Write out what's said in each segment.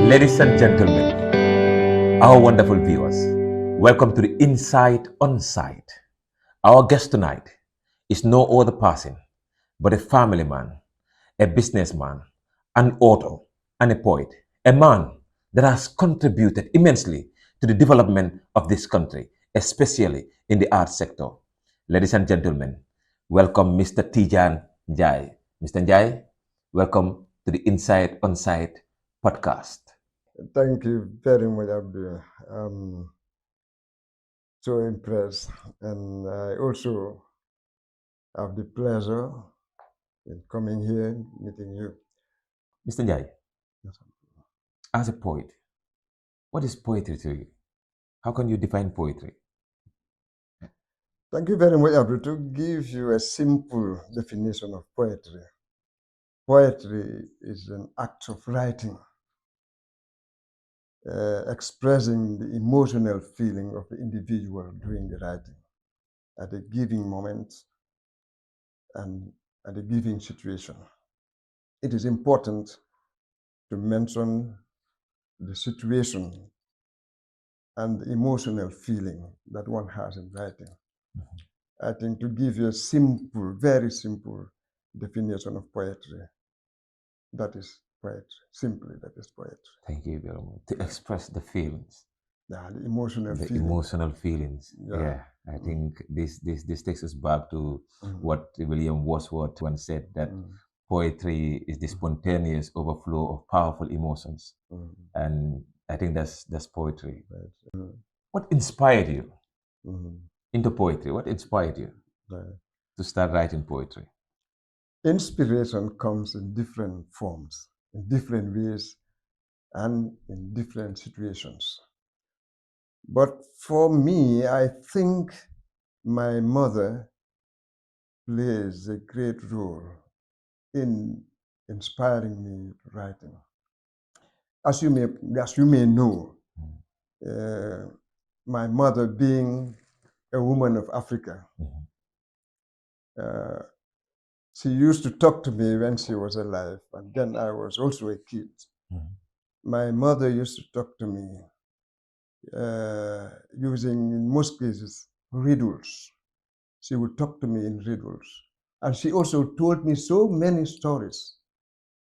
Ladies and gentlemen, our wonderful viewers, welcome to the Insight On Site. Our guest tonight is no other person but a family man, a businessman, an author, and a poet, a man that has contributed immensely to the development of this country, especially in the arts sector. Ladies and gentlemen, welcome Mr. Tijan Njie. Mr. Njie, welcome to the Insight On Site podcast. Thank you very much, Abdul. I'm so impressed, and I also have the pleasure in coming here, meeting you. Mr. Njie, Yes. as a poet, what is poetry to you? How can you define poetry? Thank you very much, Abdul. To give you a simple definition of poetry, poetry is an act of writing, expressing the emotional feeling of the individual during the writing at a given moment and at a given situation. It is important to mention the situation and the emotional feeling that one has in writing. I think to give you a simple, very simple definition of poetry, that is poetry. Simply, that is poetry. Thank you very much. To express the feelings, Yeah, the emotional the feeling. emotional feelings. Yeah, I think this takes us back to what William Wordsworth once said, that poetry is the spontaneous overflow of powerful emotions, and I think that's poetry. Right. What inspired you Mhm. into poetry? What inspired you Right. to start writing poetry? Inspiration comes in different forms, in different ways, and in different situations. But for me, I think my mother plays a great role in inspiring me writing. As you may know, uh, my mother being a woman of Africa, uh, she used to talk to me when she was alive, and then I was also a kid. My mother used to talk to me using, in most cases, riddles. She would talk to me in riddles. And she also told me so many stories.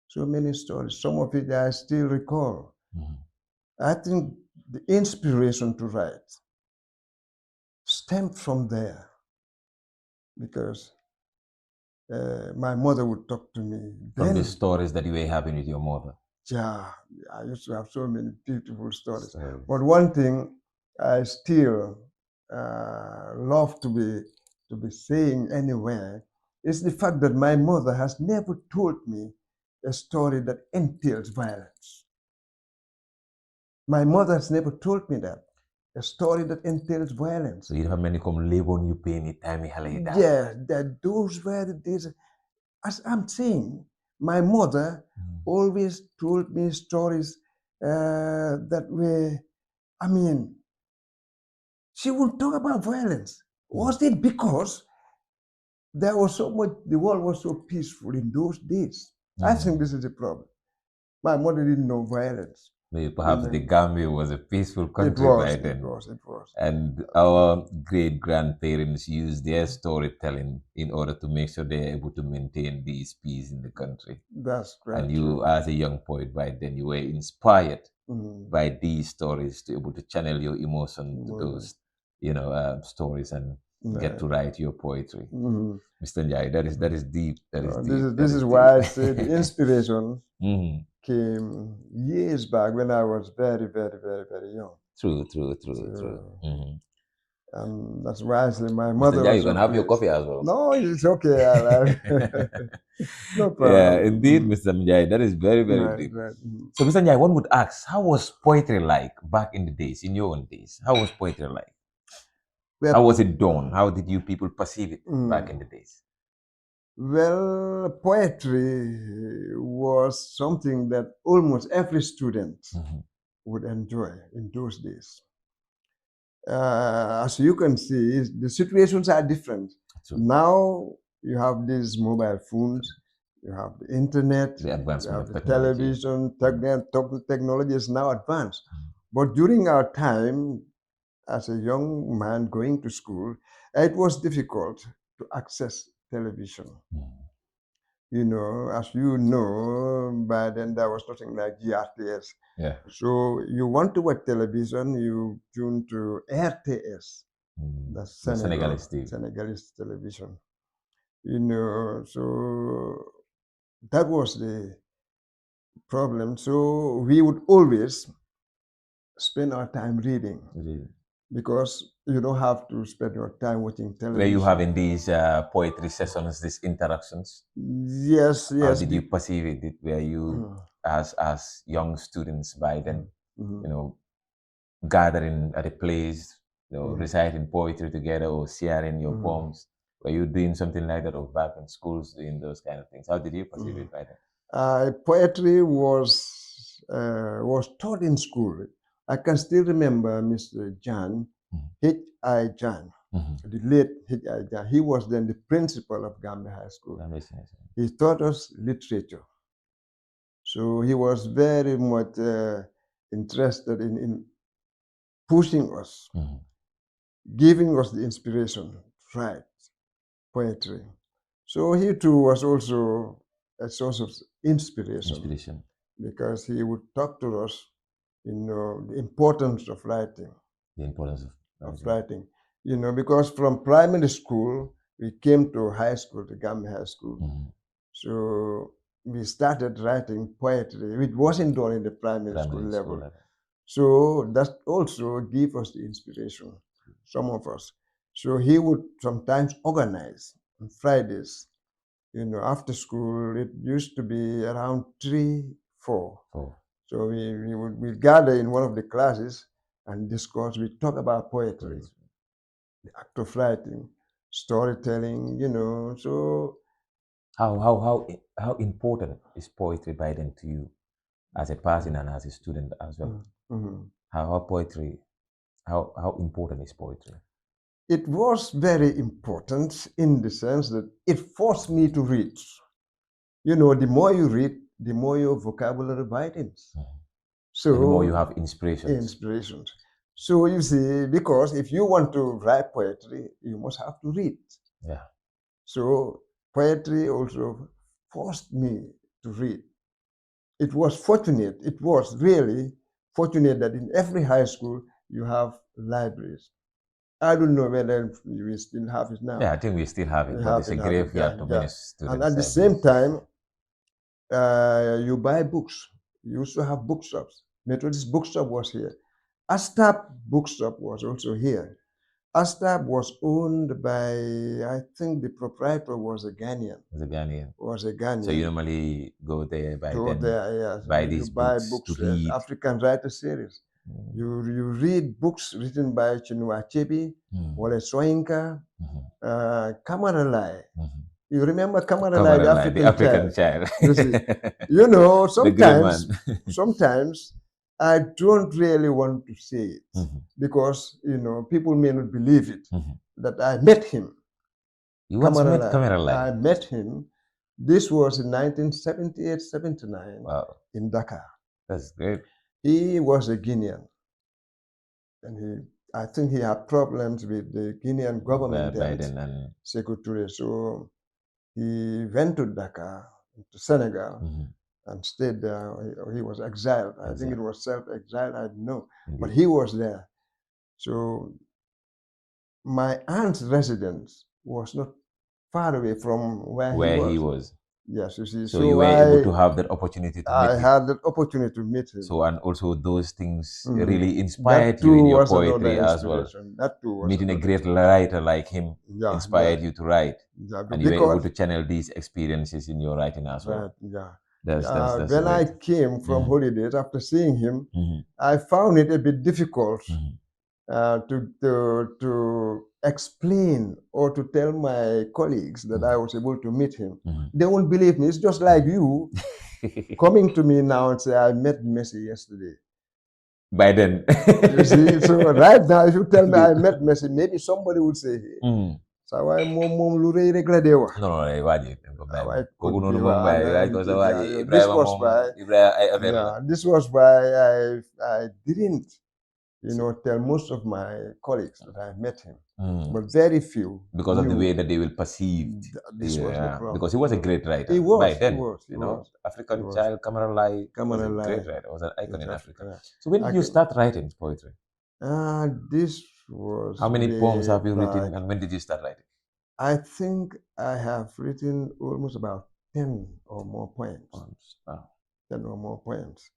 Some of it I still recall. I think the inspiration to write stemmed from there because my mother would talk to me. From the Then, stories that you were having with your mother. yeah, I used to have so many beautiful stories. Stories. But one thing I still love to be saying anywhere is the fact that my mother has never told me a story that entails violence. My mother has never told me that. A story that entails violence. So you have many come live on you pay me time halida. Yeah, that those were the days. As I'm saying, my mother always told me stories that were, I mean, she would talk about violence. Was it because there was so much, the world was so peaceful in those days? I think this is the problem. My mother didn't know violence. Maybe perhaps the Gambia was a peaceful country by then. It was. And our great grandparents used their storytelling in order to make sure they're able to maintain this peace in the country. That's great. And you, as a young poet by then, you were inspired by these stories to able to channel your emotion to those, stories and get to write your poetry. Mr. Njie, that is deep. That is deep. This is why I say the inspiration came years back when I was very, very, very, very young. True. And that's why I say my mother. Mr. Njie, you can have your coffee as well. No, it's okay. No problem. Yeah, indeed, Mr. Njie, that is very, very deep. Right. So, Mr. Njie, one would ask, how was poetry like back in the days, in your own days? How was poetry like? How was it done? How did you people perceive it back in the days? Well, poetry was something that almost every student would enjoy in those days. As you can see, the situations are different. True. Now you have these mobile phones. you have the internet, The you advancement have of the technology. television. Technology is now advanced. But during our time, as a young man going to school, it was difficult to access television. You know, as you know, by then there was nothing like GRTS. Yeah. So you want to watch television, you tune to RTS, the Senegalese TV. Senegalese television. You know, so that was the problem. So we would always spend our time reading because you don't have to spend your time watching television. Were you having these poetry sessions, these interactions? Yes, How yes. did you perceive it? Were you, as young students by then, you know, gathering at a place, you know, reciting poetry together or sharing your poems? Were you doing something like that, or back in schools doing those kind of things? How did you perceive it by then? Poetry was taught in school. I can still remember Mr. Jan, H.I. Jan, the late H.I. Jan. He was then the principal of Gambia High School. He taught us literature. So he was very much interested in pushing us, giving us the inspiration to write poetry. So he too was also a source of inspiration. Because he would talk to us, you know, the importance of writing. The importance of writing. You know, because from primary school, we came to high school, to Gambia High School. So we started writing poetry, which wasn't done in the primary school level. So that also gave us the inspiration, some of us. So he would sometimes organize on Fridays, you know, after school. It used to be around 3, 4. So we gather in one of the classes and discuss. We talk about poetry, the act of writing, storytelling, you know. So how important is poetry by then to you as a person and as a student as well? How important is poetry? It was very important in the sense that it forced me to read. You know, the more you read, the more your vocabulary widens. So the more you have inspirations. So you see, because if you want to write poetry, you must have to read. Yeah. So poetry also forced me to read. It was fortunate. It was really fortunate that in every high school you have libraries. I don't know whether we still have it now. Yeah, I think we still have it, but it's a graveyard to many students. And at the same time, you buy books. You used to have bookshops. Methodist bookshop was here. Astab bookshop was also here. Astab was owned by, I think the proprietor was a Ghanaian. So you normally go there by yes. buy these books to read. African Writer Series. You read books written by Chinua Achebe, Wole Soyinka, Kamaralai. You remember Kamaralai, the African child. You see, you know, sometimes I don't really want to say it because, you know, people may not believe it, that I met him. You once met Kamaralai? I met him. This was in 1978, 79 in Dakar. That's great. He was a Guinean. And I think he had problems with the Guinean government and secretary. So he went to Dakar, to Senegal, and stayed there. He was exiled. I think it was self-exiled, I don't know. But he was there. So my aunt's residence was not far away from where he was. Yes, you see. So you were able to have that opportunity to meet him. I had that opportunity to meet him. So, and also those things really inspired you in your poetry as well. That too was meeting a great writer like him inspired you to write. And you were able to channel these experiences in your writing as well. That's when I came from holidays, after seeing him, I found it a bit difficult to explain or to tell my colleagues that I was able to meet him. They won't believe me. It's just like you coming to me now and say, I met Messi yesterday. By then. You see, so right now, if you tell me I met Messi, maybe somebody would say, hey, sa waay moom lu rëy rek la dee wax. non non waa ji dañ ko bàyyi waaye moom kooku code bi noonu moom bàyyi waaj ko sa waa ji this Ibrahima was moom why Ibrahima ay affaire la. yeah, this was why I didn't tell most of my colleagues that I met him. But very few because of the knew way that they will perceive. this was the problem. Because he was a great writer. He was, by then. he was. African He was. child, Kamara Lai was a Kamara great Lai. writer. Was an icon in Africa. Yeah. So when did you start writing poetry? This was. How many poems have you back. written, and when did you start writing? I think I have written almost about 10 or more poems. Wow. 10 or more poems.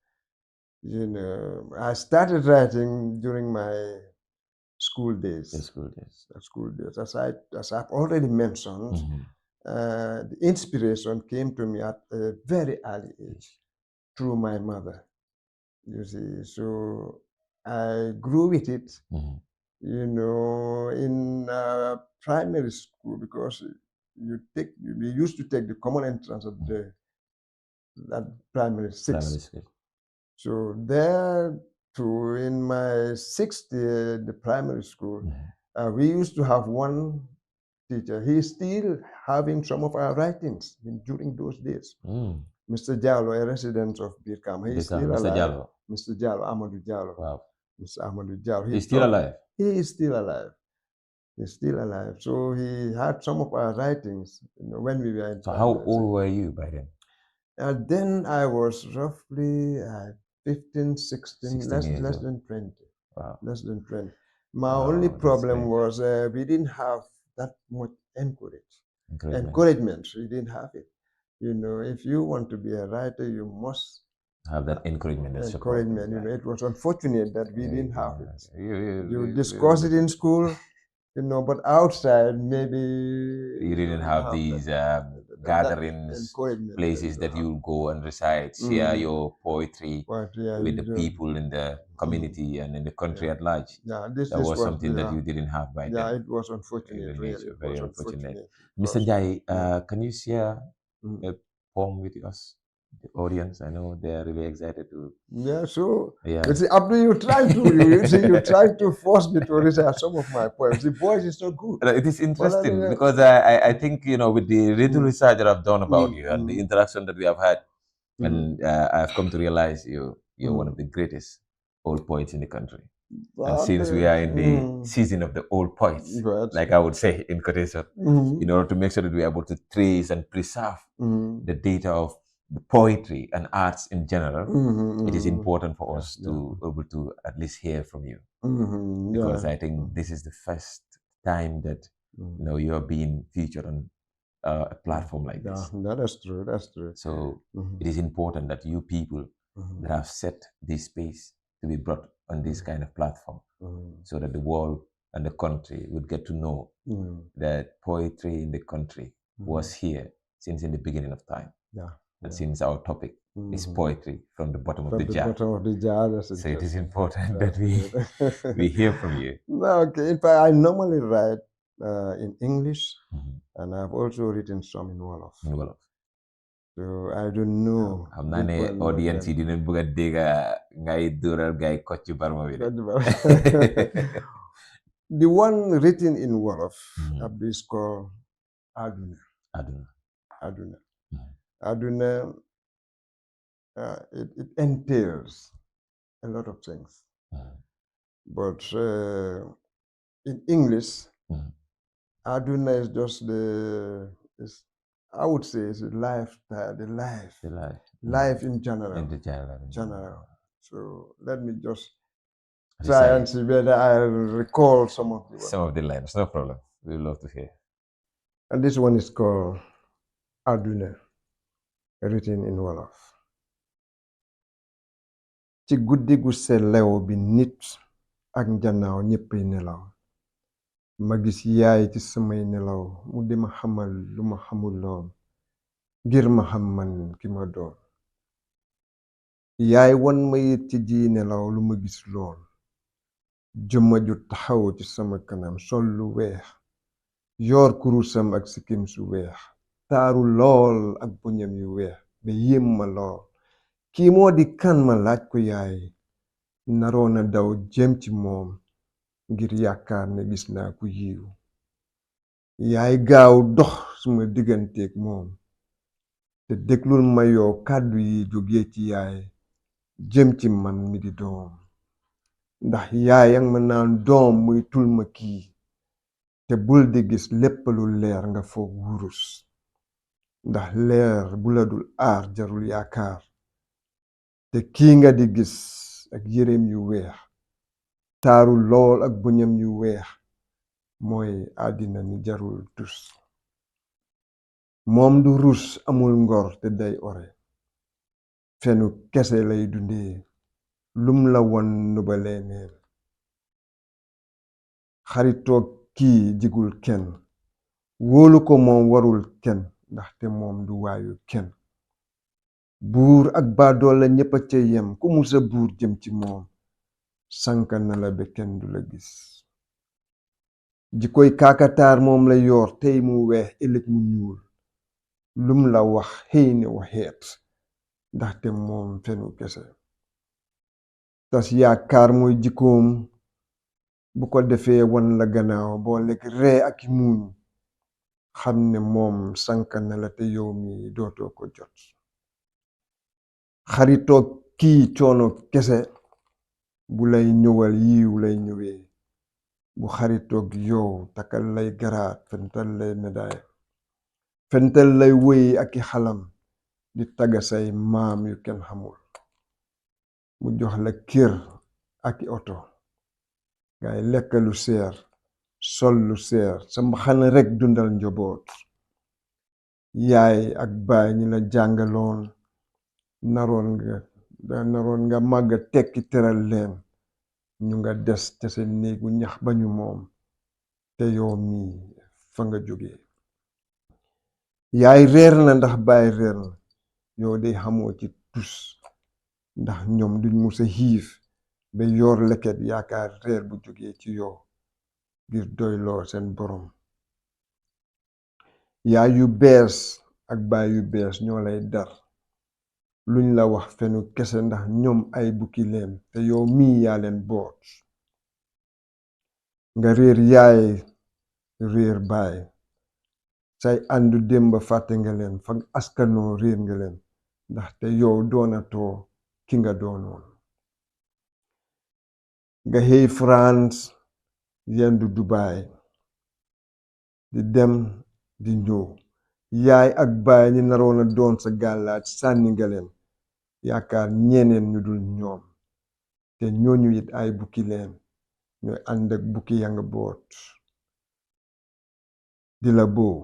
I started writing during my school days. School days. As I've already mentioned, the inspiration came to me at a very early age through my mother. You see, so I grew with it. In primary school, because we used to take the common entrance of that primary six. So there too, in my sixth year, the primary school, we used to have one teacher. He's still having some of our writings during those days. Mr. Jallo, a resident of Birkam, he's still alive. Mr. Jallo, Amadou Jallo. Wow. Mr. Amadou Jallo. He's still alive? He is still alive. He's still alive. So he had some of our writings when we were in. So how old were you by then? Then I was roughly 15, 16, less than 20. Wow. Less than 20. My only problem was we didn't have that much encouragement. We didn't have it. If you want to be a writer, you must have that encouragement. It was unfortunate that we didn't have it. You discuss it in school, but outside maybe you didn't have these gatherings, places that you go and recite, share your poetry with the people in the community and in the country at large. That was something that you didn't have by then. Yeah, it was unfortunate. Very unfortunate. Mr. Njie, can you share a poem with us? The audience, I know they are really excited to. Yeah, sure. Yeah. You see, after you try to force me to recite some of my poems. The voice is so good. It is interesting because I think with the little research that I've done about you and the interaction that we have had, and I've come to realize you're one of the greatest old poets in the country. And since we are in the season of the old poets, like I would say in quotation, in order to make sure that we are able to trace and preserve the data of the poetry and arts in general, it is important for us to be able to at least hear from you, because I think this is the first time that you are being featured on a platform like this. That is true. That's true. So it is important that you people that have set this space to be brought on this kind of platform, so that the world and the country would get to know that poetry in the country was here since in the beginning of time. And since our topic is poetry from the bottom of the jar. So it is important that we hear from you. Okay. In fact, I normally write in English, and I've also written some in Wolof. So I don't know. I'm not an audience. You didn't book a digger. Guy dural guy cut you barma with it. The one written in Wolof is called Aduna. Aduna, it entails a lot of things. But in English, Aduna is just I would say it's the lifestyle, the life in general. So let me just try and see whether I'll recall some of the lines. No problem. We would love to hear. And this one is called Aduna, written in Wolof. Ci guddi gu sellew bi nit ak njannaaw ñëppay nelaw ma gis yaay ci samay nelaw mu di ma xamal lu ma xamul loon ngir ma xam man ki ma doon yaay wan ma yit ci ji nelaw lu ma gis loon jëmma ju taxaw ci sama kanam sol lu weex yoor kurusam ak sikkim su weex taaru lool ak buñam yu weex ba yéem ma lool kii moo di kan ma laaj ko yaay naroona daw jëm ci moom ngir yaakaar ne gis naa ku yiw yaay gaaw dox suma digganteeg moom te déglul ma yow kàddu yi jógee ci yaay jëm ci man mi di doom ndax yaay yang ma naan doom muy tul ma kii te bul di gis lépp lu leer nga foog wurus ndax leer bu la dul aar jarul yaakaar te kii nga di gis ak yéreem yu weex taaru lool ak bëñam yu weex mooy àddina mi jarul tus moom du rus amul ngor te day ore fenu kese lay dundee lum la won nubalee neen xaritoog kii jigul kenn wóolu ko moom warul kenn ndaxte moom du waayu kenn buur ak baadoole ñépp a ca yem ku musa buur jëm ci moom sanka na la ba kenn du la gis jikoy kaakataar moom la yor tey mu weex ëllëg mu ñuul lum la wax xëy ne waxeet ndaxte moom fenu kese tas yaakaar mooy jikkoom bu ko defee wan la gannaaw boo lekk ree ak muuñ xam ne moom sanka na la te yow mi dootoo ko jot xaritoog kii coono kese bu lay ñëwal yiw lay ñëwee bu xaritoog yow takkal lay garaat fental lay médaille fental lay wëy ak i xalam di tagga say maam yu kenn xamul mu jox la kër ak i oto ngay lekk lu seer sol lu seer sa mbaxana rekk dundal njaboot yaay ak baay ñi la jàngaloon naroon nga màgg tekki teral leen ñu nga des te seen néegu ñax ba ñu moom te yow mii fa nga jóge yaay reer na ndax baay reer na yow day xamoo ci tus ndax ñoom duñ musa xiif ba yor leket yaakaar reer bu jógee ci yow ngir doyloo seen borom yaay yu bees ak baay yu bees ñoo lay dar luñ la wax fenu kese ndax ñoom ay bukki leen te yow mii yaa leen boot nga réer yaay réer baay say àndu démb fàtte nga leen fa askanoo réer nga leen ndaxte yow doonatoo ki nga doonoon nga xëy France yendu Dubaay di dem di ñëw yaay ak baay ñi naroon a doon sa gàllaaj sànni nga leen yaakaar ñeneen ñu dul ñoom te ñooñu it ay bukki leen ñooy ànd ak bukki ya nga boot di la boo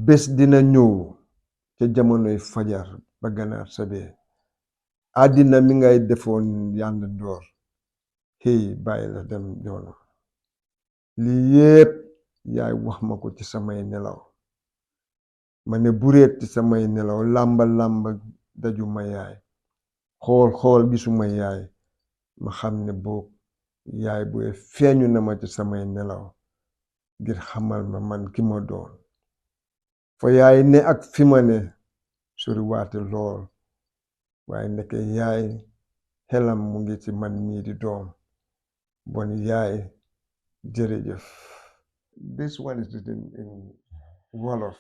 bés dina ñëw ca jamonoy fajar ba ganaar sabee àddina mi ngay defoon yànd ndoor xëy bàyyi la dem yoonu lii yépp yaay wax ma ko ci samay nelaw ma ne bureet ci samay nelaw làmba làmba dajuma yaay xool xool gisuma yaay ma xam ne boog yaay bu feeñu na ma ci samay nelaw ngir xamal ma man ki ma doon fa yaay ne ak fi ma ne sori waate lool waaye ndeke yaay xelam mu ngi ci man mii di doom bon yaay jërëjëf. This one is written in Wolof.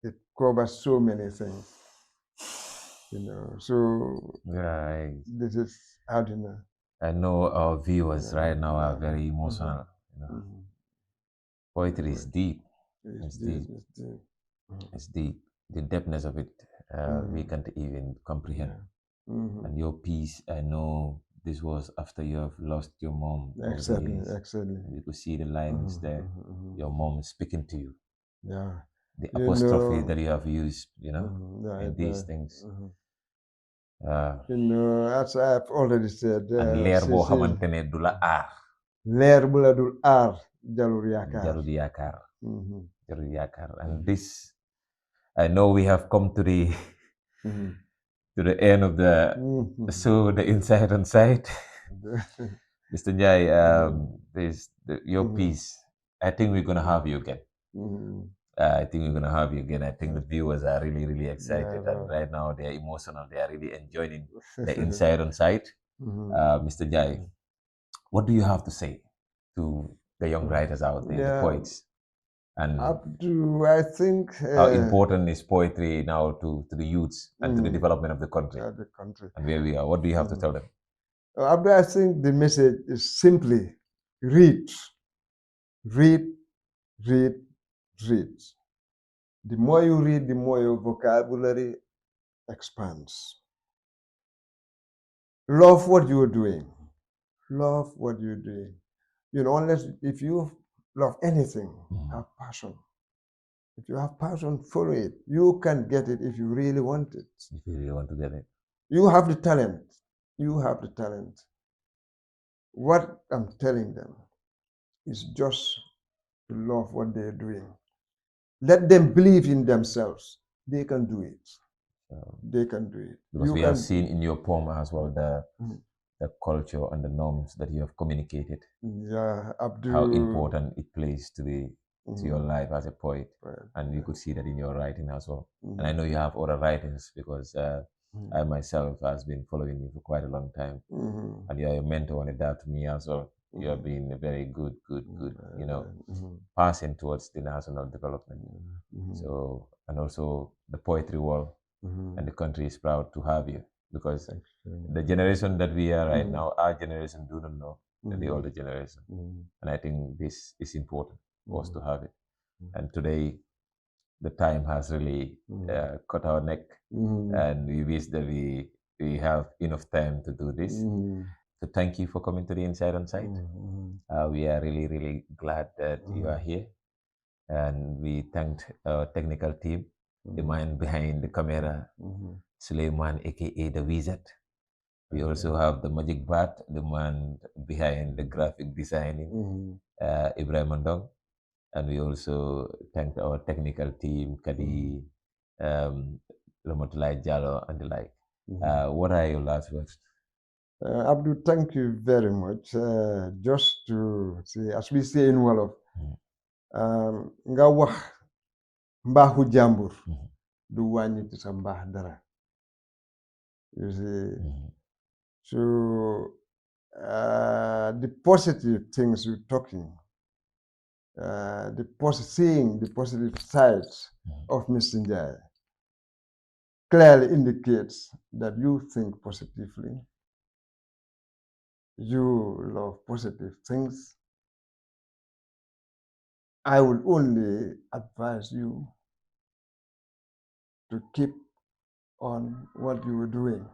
It covers so many things, so Right. this is àddina. I know our viewers right now are very emotional. Poetry is deep. It's deep. It's deep. The depthness of it, we can't even comprehend. And your piece, I know this was after you have lost your mom. Exactly. You could see the lines there. Your mom is speaking to you. Yeah. The apostrophe that you have used, in these things. As I've already said. ak leer boo xamante ne du la aar. leer bu la dul aar jarul yaakaar. jarul yaakaar. jarul yaakaar. And this, I know we have come to the to the end of the show, the Inside on Site. Mr. Njie, your piece, I think we're going to have you again. I think we're going to have you again. I think the viewers are really, really excited. And right now they are emotional. They are really enjoying the Inside on Site. Mr. Njie, what do you have to say to the young writers out there, the poets? And I think how important is poetry now to the youths and to the development of the country and where we are? What do you have to tell them? I think the message is simply read, read, read, read. The more you read, the more your vocabulary expands. Love what you're doing. Love what you're doing. You know, unless if you love anything, have passion. If you have passion, follow it. You can get it if you really want it. If you really want to get it. You have the talent. You have the talent. What I'm telling them is just to love what they're doing. Let them believe in themselves. They can do it. They can do it. Because we have seen in your poem as well the culture and the norms that you have communicated. Yeah, how important it plays to your life as a poet, and you could see that in your writing as well. And I know you have other writers because I myself has been following you for quite a long time, and you're a mentor and a dad to me as well. You have been a very good, passing towards the national development. So, and also the poetry world and the country is proud to have you because the generation that we are right now, our generation do not know the older generation. And I think this is important for us to have it. And today, the time has really cut our neck, and we wish that we have enough time to do this. So thank you for coming to the Inside on Site. We are really, really glad that you are here. And we thanked our technical team, the man behind the camera, Suleiman, aka the Wizard. We also have the Magic Bat, the man behind the graphic designing, Ibrahim Mandong. And we also thanked our technical team, Kadi, Ramatulai Jallo, and the like. What are your last words? Abdul, thank you very much. Just to say, as we say in Wolof, nga wax mbaaxu jàmbur du wàññi ci sa mbaax dara. You see, so the positive things you're talking, seeing the positive sides of Mr. Njie clearly indicates that you think positively, you love positive things. I would only advise you to keep on what you were doing.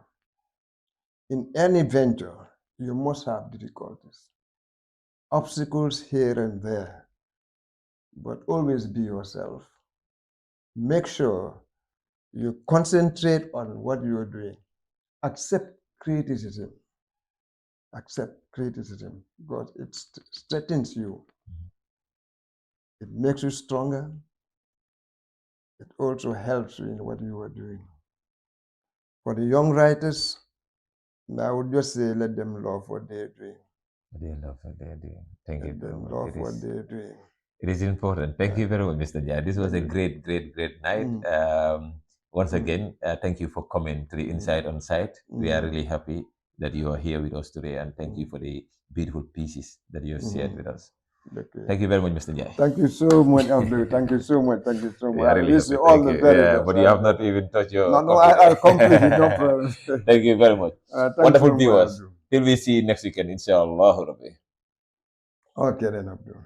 In any venture, you must have difficulties, obstacles here and there, but always be yourself. Make sure you concentrate on what you are doing. Accept criticism. Accept criticism because it strengthens you. It makes you stronger. It also helps you in what you are doing. For the young writers, I would just say let them love what they're doing. They love what they're doing. Thank you very much. Love what they're doing. It is important. Thank you very much, Mr. Njie. This was a great, great, great night. Once again, thank you for coming to the Inside on Site. We are really happy that you are here with us today, and thank you for the beautiful pieces that you have shared with us. Okay. Thank you very much, Mr. Njie. Thank you so much, Abdul. Thank you so much. Thank you so much. I really wish you all the very best. But you have not even touched your No, I'll complete it, no problem. Thank you very much. Wonderful viewers. Till we see you next weekend, inshallah. Okay then, Abdul.